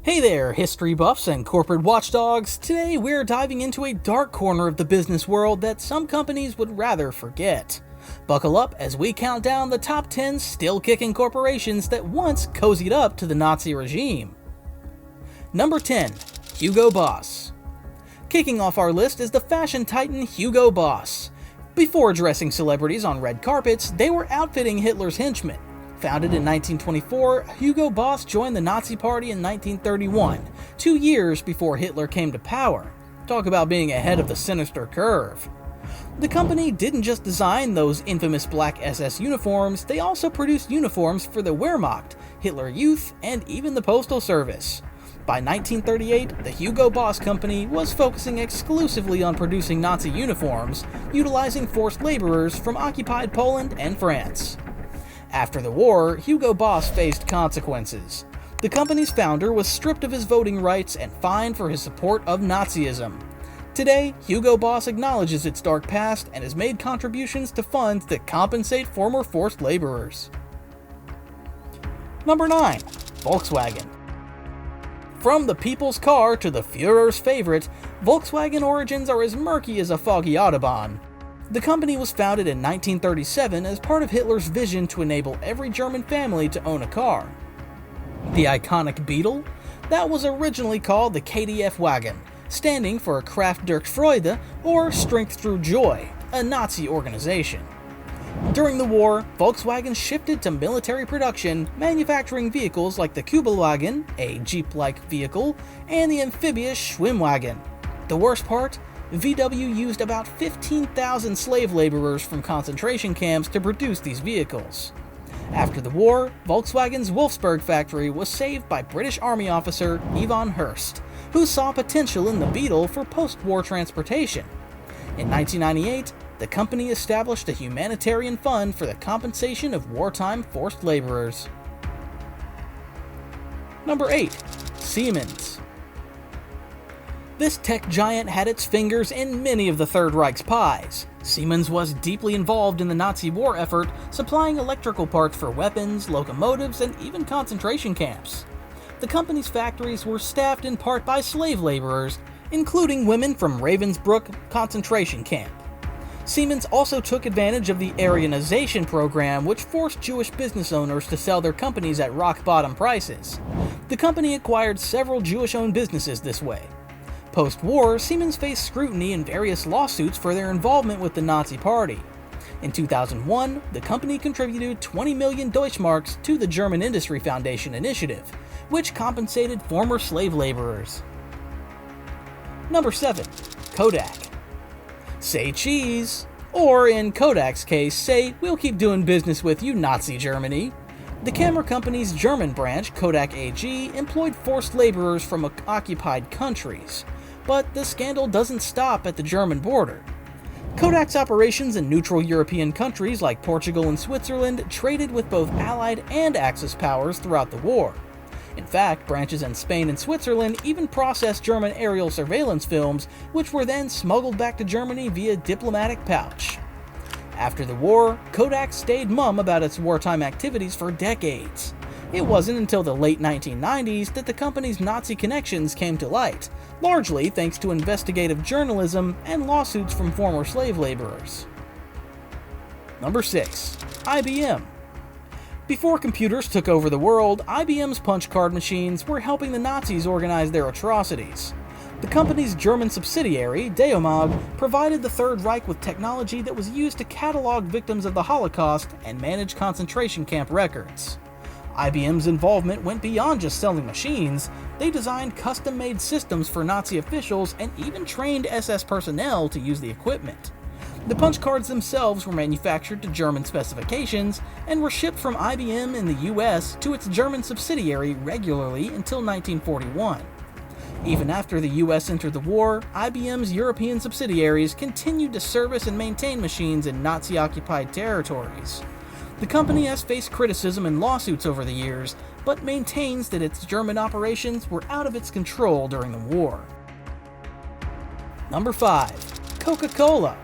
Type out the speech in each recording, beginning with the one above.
Hey there, history buffs and corporate watchdogs. Today we're diving into a dark corner of the business world that some companies would rather forget. Buckle up as we count down the top 10 still-kicking corporations that once cozied up to the Nazi regime. Number 10. Hugo Boss. Kicking off our list is the fashion titan Hugo Boss. Before addressing celebrities on red carpets, they were outfitting Hitler's henchmen. Founded in 1924, Hugo Boss joined the Nazi Party in 1931, 2 years before Hitler came to power. Talk about being ahead of the sinister curve. The company didn't just design those infamous black SS uniforms, they also produced uniforms for the Wehrmacht, Hitler Youth, and even the Postal Service. By 1938, the Hugo Boss Company was focusing exclusively on producing Nazi uniforms, utilizing forced laborers from occupied Poland and France. After the war, Hugo Boss faced consequences. The company's founder was stripped of his voting rights and fined for his support of Nazism. Today, Hugo Boss acknowledges its dark past and has made contributions to funds that compensate former forced laborers. Number 9. Volkswagen. From the people's car to the Führer's favorite, Volkswagen origins are as murky as a foggy Autobahn. The company was founded in 1937 as part of Hitler's vision to enable every German family to own a car. The iconic Beetle? That was originally called the KDF Wagen, standing for Kraft durch Freude, or Strength Through Joy, a Nazi organization. During the war, Volkswagen shifted to military production, manufacturing vehicles like the Kübelwagen, a Jeep-like vehicle, and the amphibious Schwimmwagen. The worst part? VW used about 15,000 slave laborers from concentration camps to produce these vehicles. After the war, Volkswagen's Wolfsburg factory was saved by British Army officer Yvonne Hurst, who saw potential in the Beetle for post-war transportation. In 1998, the company established a humanitarian fund for the compensation of wartime forced laborers. Number 8. Siemens. This tech giant had its fingers in many of the Third Reich's pies. Siemens was deeply involved in the Nazi war effort, supplying electrical parts for weapons, locomotives, and even concentration camps. The company's factories were staffed in part by slave laborers, including women from Ravensbrück concentration camp. Siemens also took advantage of the Aryanization program, which forced Jewish business owners to sell their companies at rock-bottom prices. The company acquired several Jewish-owned businesses this way. Post-war, Siemens faced scrutiny in various lawsuits for their involvement with the Nazi Party. In 2001, the company contributed 20 million Deutschmarks to the German Industry Foundation initiative, which compensated former slave laborers. Number 7. Kodak. Say cheese! Or in Kodak's case, say, we'll keep doing business with you, Nazi Germany. The camera company's German branch, Kodak AG, employed forced laborers from occupied countries. But the scandal doesn't stop at the German border. Kodak's operations in neutral European countries like Portugal and Switzerland traded with both Allied and Axis powers throughout the war. In fact, branches in Spain and Switzerland even processed German aerial surveillance films, which were then smuggled back to Germany via diplomatic pouch. After the war, Kodak stayed mum about its wartime activities for decades. It wasn't until the late 1990s that the company's Nazi connections came to light, largely thanks to investigative journalism and lawsuits from former slave laborers. Number 6. IBM. Before computers took over the world, IBM's punch card machines were helping the Nazis organize their atrocities. The company's German subsidiary, Deomag, provided the Third Reich with technology that was used to catalog victims of the Holocaust and manage concentration camp records. IBM's involvement went beyond just selling machines. They designed custom-made systems for Nazi officials and even trained SS personnel to use the equipment. The punch cards themselves were manufactured to German specifications and were shipped from IBM in the US to its German subsidiary regularly until 1941. Even after the US entered the war, IBM's European subsidiaries continued to service and maintain machines in Nazi-occupied territories. The company has faced criticism and lawsuits over the years, but maintains that its German operations were out of its control during the war. Number 5. Coca-Cola.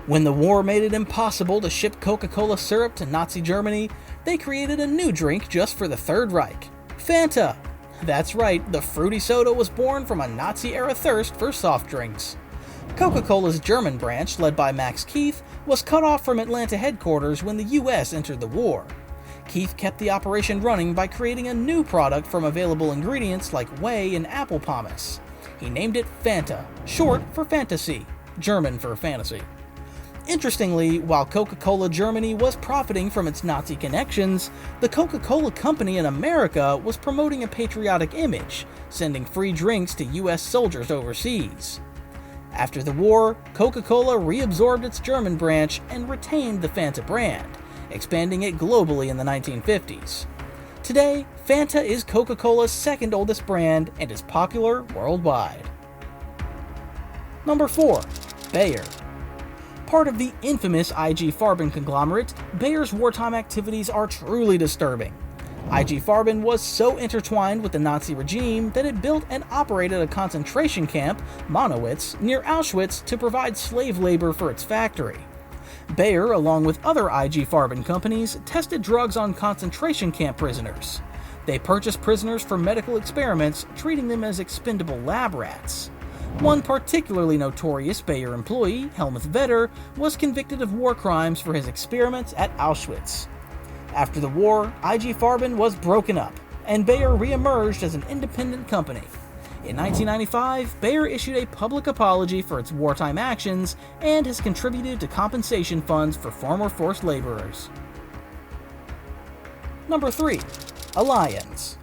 When the war made it impossible to ship Coca-Cola syrup to Nazi Germany, they created a new drink just for the Third Reich, Fanta. That's right, the fruity soda was born from a Nazi-era thirst for soft drinks. Coca-Cola's German branch, led by Max Keith, was cut off from Atlanta headquarters when the US entered the war. Keith kept the operation running by creating a new product from available ingredients like whey and apple pomace. He named it Fanta, short for fantasy, German for fantasy. Interestingly, while Coca-Cola Germany was profiting from its Nazi connections, the Coca-Cola Company in America was promoting a patriotic image, sending free drinks to US soldiers overseas. After the war, Coca-Cola reabsorbed its German branch and retained the Fanta brand, expanding it globally in the 1950s. Today, Fanta is Coca-Cola's second oldest brand and is popular worldwide. Number 4. Bayer. Part of the infamous IG Farben conglomerate, Bayer's wartime activities are truly disturbing. IG Farben was so intertwined with the Nazi regime that it built and operated a concentration camp, Monowitz, near Auschwitz to provide slave labor for its factory. Bayer, along with other IG Farben companies, tested drugs on concentration camp prisoners. They purchased prisoners for medical experiments, treating them as expendable lab rats. One particularly notorious Bayer employee, Helmuth Vetter, was convicted of war crimes for his experiments at Auschwitz. After the war, IG Farben was broken up, and Bayer re-emerged as an independent company. In 1995, Bayer issued a public apology for its wartime actions and has contributed to compensation funds for former forced laborers. Number 3. Allianz.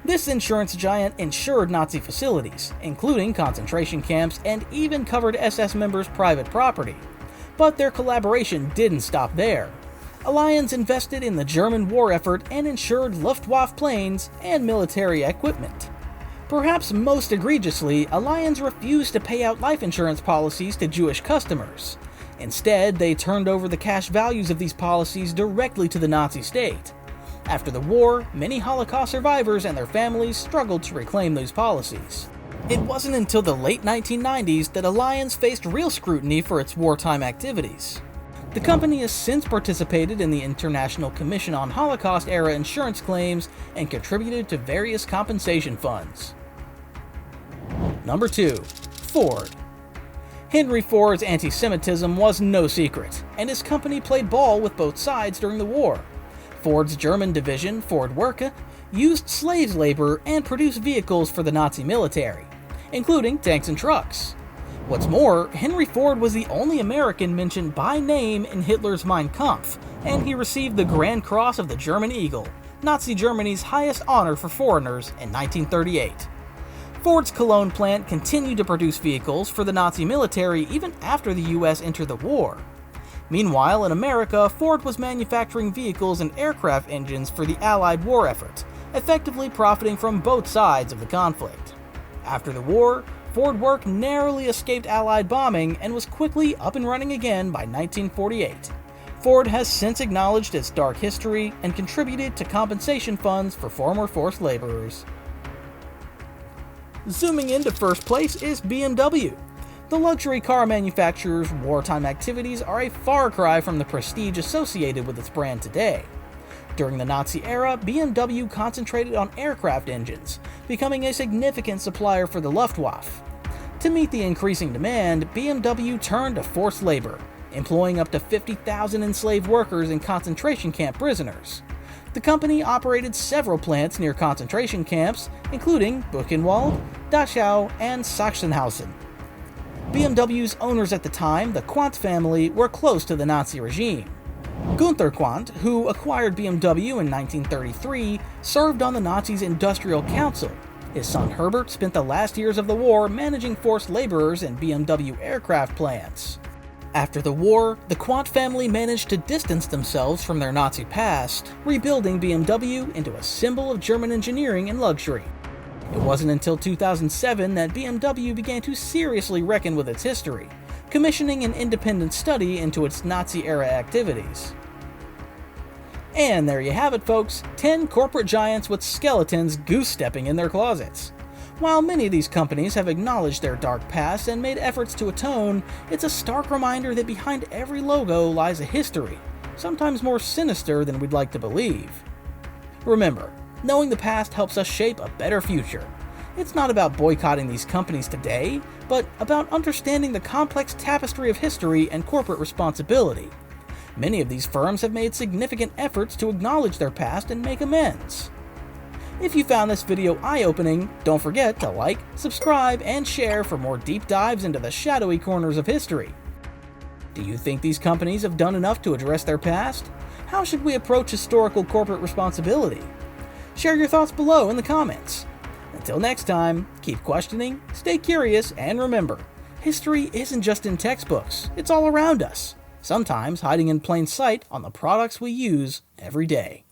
This insurance giant insured Nazi facilities, including concentration camps, and even covered SS members' private property. But their collaboration didn't stop there. Allianz invested in the German war effort and insured Luftwaffe planes and military equipment. Perhaps most egregiously, Allianz refused to pay out life insurance policies to Jewish customers. Instead, they turned over the cash values of these policies directly to the Nazi state. After the war, many Holocaust survivors and their families struggled to reclaim those policies. It wasn't until the late 1990s that Allianz faced real scrutiny for its wartime activities. The company has since participated in the International Commission on Holocaust-era insurance claims and contributed to various compensation funds. Number 2. Ford. Henry Ford's anti-Semitism was no secret, and his company played ball with both sides during the war. Ford's German division, Ford Werke, used slave labor and produced vehicles for the Nazi military, including tanks and trucks. What's more, Henry Ford was the only American mentioned by name in Hitler's Mein Kampf, and he received the Grand Cross of the German Eagle, Nazi Germany's highest honor for foreigners, in 1938. Ford's Cologne plant continued to produce vehicles for the Nazi military even after the US entered the war. Meanwhile, in America, Ford was manufacturing vehicles and aircraft engines for the Allied war effort, effectively profiting from both sides of the conflict. After the war, Ford Werke narrowly escaped Allied bombing and was quickly up and running again by 1948. Ford has since acknowledged its dark history and contributed to compensation funds for former forced laborers. Zooming into first place is BMW. The luxury car manufacturer's wartime activities are a far cry from the prestige associated with its brand today. During the Nazi era, BMW concentrated on aircraft engines, becoming a significant supplier for the Luftwaffe. To meet the increasing demand, BMW turned to forced labor, employing up to 50,000 enslaved workers and concentration camp prisoners. The company operated several plants near concentration camps, including Buchenwald, Dachau, and Sachsenhausen. BMW's owners at the time, the Quandt family, were close to the Nazi regime. Gunther Quandt, who acquired BMW in 1933, served on the Nazis' Industrial Council. His son Herbert spent the last years of the war managing forced laborers in BMW aircraft plants. After the war, the Quandt family managed to distance themselves from their Nazi past, rebuilding BMW into a symbol of German engineering and luxury. It wasn't until 2007 that BMW began to seriously reckon with its history, commissioning an independent study into its Nazi-era activities. And there you have it, folks, 10 corporate giants with skeletons goose-stepping in their closets. While many of these companies have acknowledged their dark past and made efforts to atone, it's a stark reminder that behind every logo lies a history, sometimes more sinister than we'd like to believe. Remember, Knowing the past helps us shape a better future. It's not about boycotting these companies today, but about understanding the complex tapestry of history and corporate responsibility. Many of these firms have made significant efforts to acknowledge their past and make amends. If you found this video eye-opening, don't forget to like, subscribe, and share for more deep dives into the shadowy corners of history. Do you think these companies have done enough to address their past? How should we approach historical corporate responsibility? Share your thoughts below in the comments. Until next time, keep questioning, stay curious, and remember, history isn't just in textbooks, it's all around us, sometimes hiding in plain sight on the products we use every day.